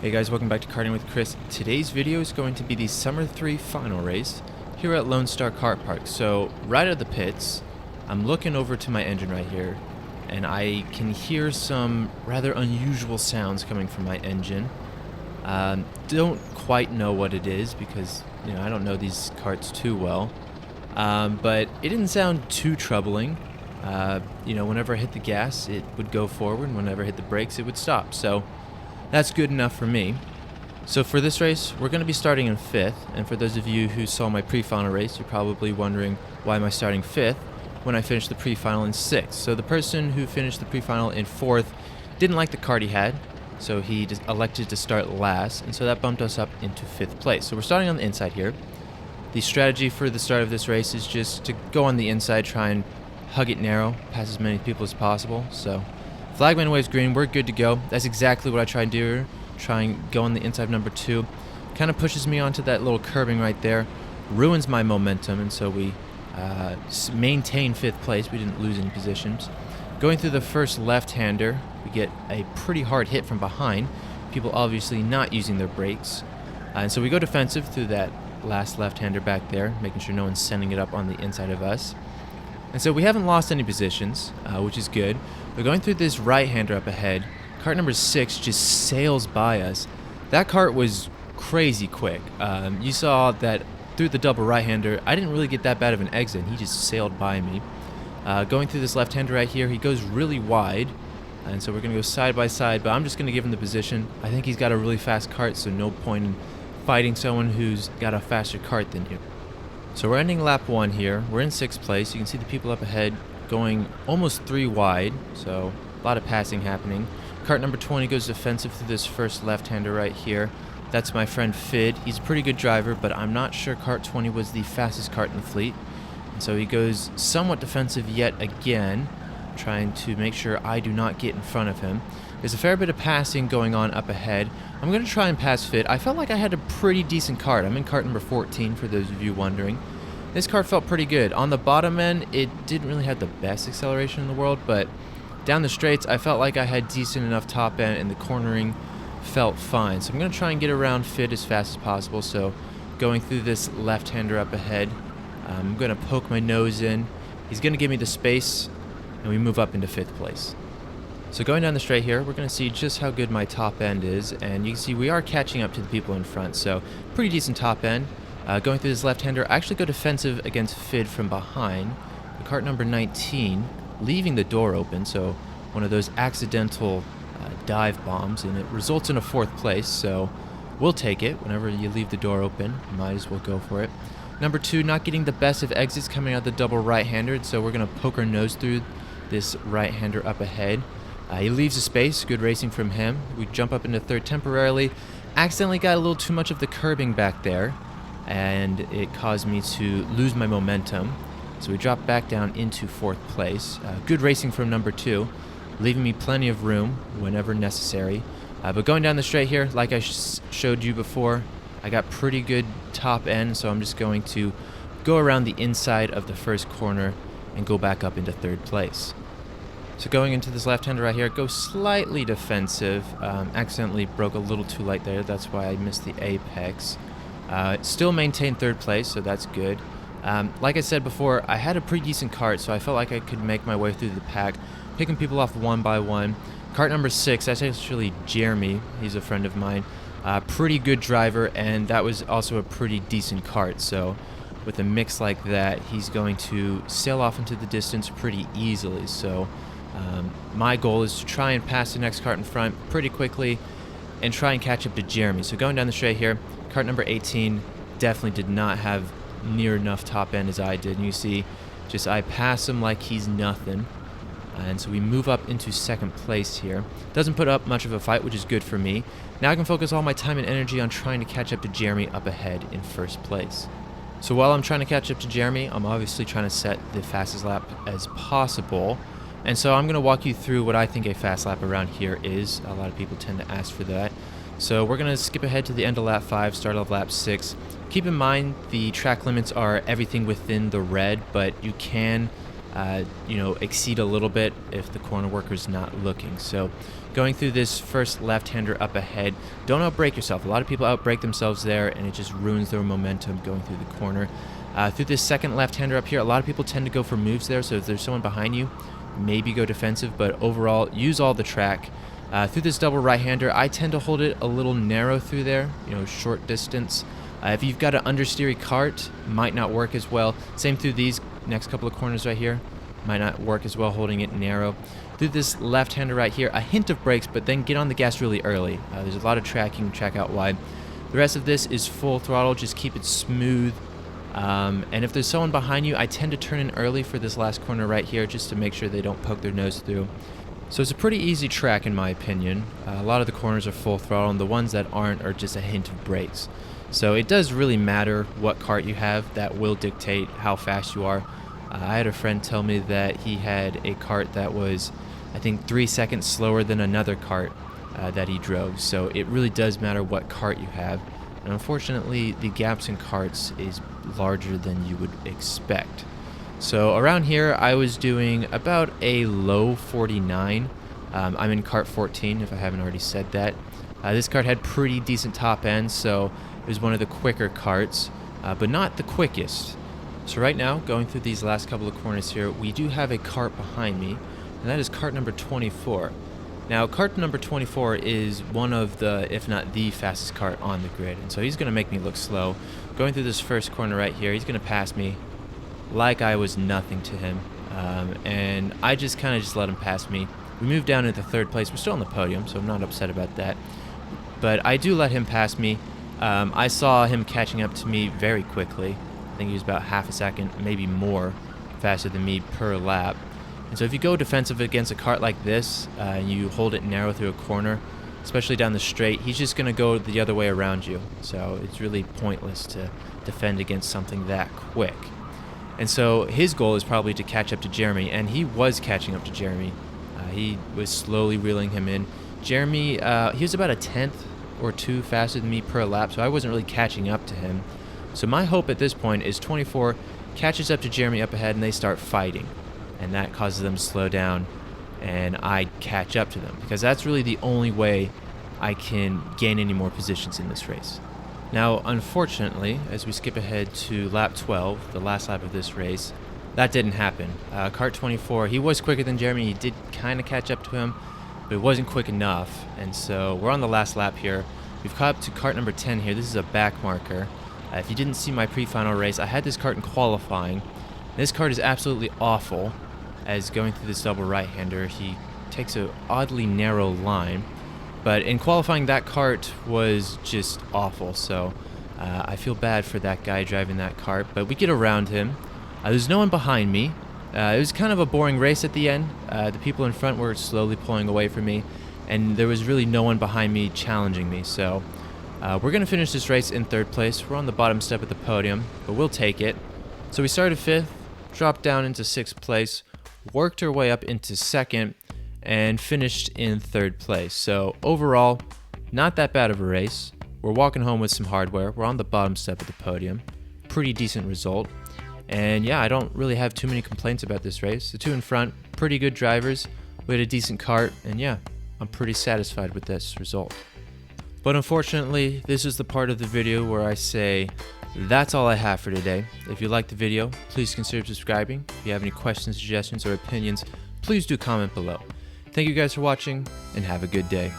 Hey guys, welcome back to Karting with Chris. Today's video is going to be the Summer 3 final race here at Lone Star Kartpark. So right out of the pits, I'm looking over to my engine right here, and I can hear some rather unusual sounds coming from my engine. Don't quite know what it is because, I don't know these karts too well. But it didn't sound too troubling. Whenever I hit the gas, it would go forward, and whenever I hit the brakes, it would stop. So that's good enough for me. So for this race, we're going to be starting in 5th, and for those of you who saw my pre-final race, you're probably wondering why am I starting 5th when I finished the pre-final in 6th. So the person who finished the pre-final in 4th didn't like the kart he had, so he elected to start last, and so that bumped us up into 5th place. So we're starting on the inside here. The strategy for the start of this race is just to go on the inside, try and hug it narrow, pass as many people as possible. So flagman waves green, we're good to go. That's exactly what I try and do. Try and go on the inside of number 2. Kind of pushes me onto that little curbing right there. Ruins my momentum, and so we maintain 5th place. We didn't lose any positions. Going through the first left-hander, we get a pretty hard hit from behind. People obviously not using their brakes. And so we go defensive through that last left-hander back there, making sure no one's sending it up on the inside of us. And so we haven't lost any positions, which is good. We're going through this right-hander up ahead. Kart number 6 just sails by us. That kart was crazy quick. You saw that through the double right-hander, I didn't really get that bad of an exit. He just sailed by me. Going through this left-hander right here, he goes really wide. And so we're going to go side by side, but I'm just going to give him the position. I think he's got a really fast kart, so no point in fighting someone who's got a faster kart than you. So we're ending lap 1 here. We're in 6th place. You can see the people up ahead going almost 3 wide, so a lot of passing happening. Kart number 20 goes defensive through this first left-hander right here. That's my friend Fid. He's a pretty good driver, but I'm not sure Kart 20 was the fastest kart in the fleet. And so he goes somewhat defensive yet again, trying to make sure I do not get in front of him. There's a fair bit of passing going on up ahead. I'm going to try and pass Fid. I felt like I had a pretty decent kart. I'm in kart number 14, for those of you wondering. This kart felt pretty good. On the bottom end, it didn't really have the best acceleration in the world, but down the straights, I felt like I had decent enough top end, and the cornering felt fine. So I'm going to try and get around Fid as fast as possible. So going through this left-hander up ahead, I'm going to poke my nose in. He's going to give me the space, and we move up into 5th place. So going down the straight here, we're going to see just how good my top end is, and you can see we are catching up to the people in front, so pretty decent top end. Going through this left-hander, I actually go defensive against Fid from behind. The kart number 19, leaving the door open, so one of those accidental dive bombs, and it results in a 4th place, so we'll take it. Whenever you leave the door open, you might as well go for it. Number 2, not getting the best of exits coming out the double right-hander, so we're going to poke our nose through this right-hander up ahead. He leaves a space, good racing from him. We jump up into 3rd temporarily. Accidentally got a little too much of the curbing back there, and it caused me to lose my momentum. So we drop back down into 4th place. Good racing from number 2, leaving me plenty of room whenever necessary. But going down the straight here, like I showed you before, I got pretty good top end, so I'm just going to go around the inside of the first corner and go back up into 3rd place. So going into this left-hander right here, go slightly defensive. Accidentally broke a little too light there. That's why I missed the apex. Still maintain 3rd place, so that's good. Like I said before, I had a pretty decent kart, so I felt like I could make my way through the pack, picking people off one by one. Kart number 6, that's actually Jeremy. He's a friend of mine. Pretty good driver, and that was also a pretty decent kart. So with a mix like that, he's going to sail off into the distance pretty easily. So my goal is to try and pass the next kart in front pretty quickly and try and catch up to Jeremy. So going down the straight here, kart number 18 definitely did not have near enough top end as I did. And you see, just I pass him like he's nothing. And so we move up into 2nd place here. Doesn't put up much of a fight, which is good for me. Now I can focus all my time and energy on trying to catch up to Jeremy up ahead in 1st place. So while I'm trying to catch up to Jeremy, I'm obviously trying to set the fastest lap as possible. And so I'm going to walk you through what I think a fast lap around here is. A lot of people tend to ask for that. So we're going to skip ahead to the end of lap 5, start of lap 6. Keep in mind the track limits are everything within the red, but you can exceed a little bit if the corner worker's not looking. So going through this first left-hander up ahead, don't outbrake yourself. A lot of people outbrake themselves there, and it just ruins their momentum going through the corner. Through this second left-hander up here, a lot of people tend to go for moves there, so if there's someone behind you, maybe go defensive, but overall, use all the track. Through this double right-hander, I tend to hold it a little narrow through there, short distance. If you've got an understeery cart, might not work as well. Same through these next couple of corners right here, might not work as well holding it narrow. Through this left-hander right here, a hint of brakes, but then get on the gas really early. There's a lot of track, you can track out wide. The rest of this is full throttle, just keep it smooth. And if there's someone behind you, I tend to turn in early for this last corner right here just to make sure they don't poke their nose through. So it's a pretty easy track in my opinion. A lot of the corners are full throttle, and the ones that aren't are just a hint of brakes. So it does really matter what cart you have. That will dictate how fast you are. I had a friend tell me that he had a cart that was, I think, 3 seconds slower than another cart that he drove. So it really does matter what cart you have. And unfortunately, the gaps in carts is larger than you would expect. So around here, I was doing about a low 49. I'm in cart 14, if I haven't already said that. This cart had pretty decent top end, so it was one of the quicker carts, but not the quickest. So right now, going through these last couple of corners here, we do have a cart behind me, and that is cart number 24. Now, cart number 24 is one of the, if not the fastest cart on the grid, and so he's going to make me look slow. Going through this first corner right here, he's going to pass me like I was nothing to him, and I just kind of let him pass me. We moved down into third place. We're still on the podium, so I'm not upset about that. But I do let him pass me. I saw him catching up to me very quickly. I think he was about half a second, maybe more, faster than me per lap. And so if you go defensive against a cart like this, and you hold it narrow through a corner, especially down the straight, he's just going to go the other way around you. So it's really pointless to defend against something that quick. And so his goal is probably to catch up to Jeremy, and he was catching up to Jeremy. He was slowly reeling him in. Jeremy, he was about a tenth or two faster than me per lap, so I wasn't really catching up to him. So my hope at this point is 24 catches up to Jeremy up ahead, and they start fighting. And that causes them to slow down, and I catch up to them, because that's really the only way I can gain any more positions in this race. Now, unfortunately, as we skip ahead to lap 12, the last lap of this race, that didn't happen. Cart 24, he was quicker than Jeremy. He did kind of catch up to him, but it wasn't quick enough. And so we're on the last lap here. We've caught up to cart number 10 here. This is a back marker. If you didn't see my pre-final race, I had this cart in qualifying. This cart is absolutely awful. As going through this double right-hander, he takes an oddly narrow line. But in qualifying, that cart was just awful. So I feel bad for that guy driving that cart. But we get around him. There's no one behind me. It was kind of a boring race at the end. The people in front were slowly pulling away from me, and there was really no one behind me challenging me. So we're going to finish this race in third place. We're on the bottom step of the podium, but we'll take it. So we started fifth, dropped down into sixth place, worked our way up into second, and finished in third place. So overall, not that bad of a race. We're walking home with some hardware. We're on the bottom step of the podium. Pretty decent result. And yeah, I don't really have too many complaints about this race. The two in front, pretty good drivers. We had a decent cart, and yeah, I'm pretty satisfied with this result. But unfortunately, this is the part of the video where I say, that's all I have for today. If you liked the video, please consider subscribing. If you have any questions, suggestions, or opinions, please do comment below. Thank you guys for watching, and have a good day.